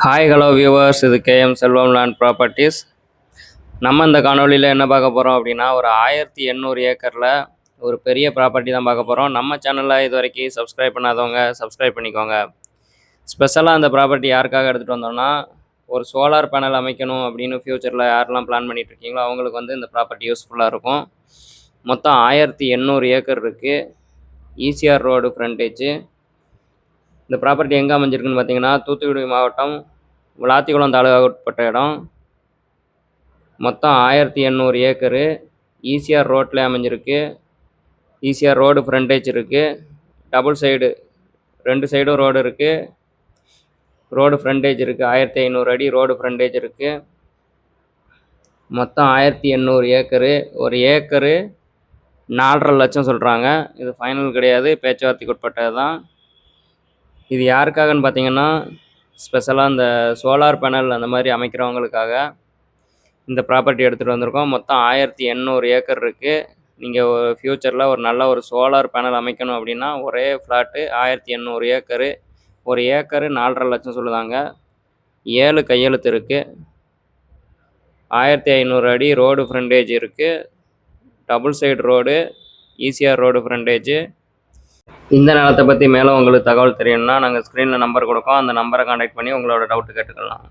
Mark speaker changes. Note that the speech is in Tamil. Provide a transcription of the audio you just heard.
Speaker 1: ஹாய் ஹலோ வியூவர்ஸ், இது கேஎம் செல்வம் லேண்ட் ப்ராப்பர்ட்டிஸ். நம்ம இந்த காணொலியில் என்ன பார்க்க போகிறோம் அப்படின்னா, ஒரு 1800 ஏக்கரில் ஒரு பெரிய ப்ராப்பர்ட்டி தான் பார்க்க போகிறோம். நம்ம சேனலில் இது வரைக்கும் சப்ஸ்கிரைப் பண்ணாதவங்க சப்ஸ்கிரைப் பண்ணிக்கோங்க. ஸ்பெஷலாக அந்த ப்ராப்பர்ட்டி யாருக்காக எடுத்துகிட்டு வந்தோம்னா, ஒரு சோலார் பேனல் அமைக்கணும் அப்படின்னு ஃப்யூச்சரில் யாரெல்லாம் பிளான் பண்ணிகிட்டு இருக்கீங்களோ அவங்களுக்கு வந்து இந்த ப்ராப்பர்ட்டி யூஸ்ஃபுல்லாக இருக்கும். மொத்தம் 1800 ஏக்கர் இருக்குது. ECR road frontage. இந்த ப்ராப்பர்ட்டி எங்கே அமைஞ்சிருக்குன்னு பார்த்தீங்கன்னா, தூத்துக்குடி மாவட்டம் விளாத்திக்குளம் தாலுகாவுக்கு உட்பட்ட இடம். மொத்தம் 1800 ஏக்கரு. ஈசிஆர் ரோட்டில் அமைஞ்சிருக்கு. ஈசிஆர் ரோடு ஃப்ரண்டேஜ் இருக்குது. டபுள் சைடு 2 சைடும் ரோடு இருக்குது. ரோடு ஃப்ரண்டேஜ் இருக்குது. 1500 அடி ரோடு ஃப்ரண்டேஜ் இருக்குது. மொத்தம் 1800 ஏக்கரு. ஒரு ஏக்கரு 4.5 லட்சம் சொல்கிறாங்க. இது ஃபைனல் கிடையாது, பேச்சுவார்த்தைக்கு உட்பட்டது தான். இது யாருக்காகன்னு பார்த்தீங்கன்னா, ஸ்பெஷலாக இந்த சோலார் பேனல் அந்த மாதிரி அமைக்கிறவங்களுக்காக இந்த ப்ராப்பர்ட்டி எடுத்துகிட்டு வந்திருக்கோம். மொத்தம் 1800 ஏக்கர் இருக்குது. நீங்கள் ஃப்யூச்சரில் ஒரு நல்ல ஒரு சோலார் பேனல் அமைக்கணும் அப்படின்னா ஒரே ஃப்ளாட்டு 1800 ஏக்கரு. ஒரு ஏக்கரு 4.5 லட்சம் சொல்லுதாங்க. 7 கையெழுத்து இருக்குது. 1500 அடி ரோடு ஃப்ரண்டேஜ் இருக்குது. Double side road, ECR road frontage. இந்த நிலத்தை பற்றி மேலும் உங்களுக்கு தகவல் தெரியணும்னா நாங்கள் ஸ்க்ரீனில் நம்பர் கொடுக்கோம். அந்த நம்பரை கான்டாக்ட் பண்ணி உங்களோட டவுட்டு கேட்டுக்கலாம்.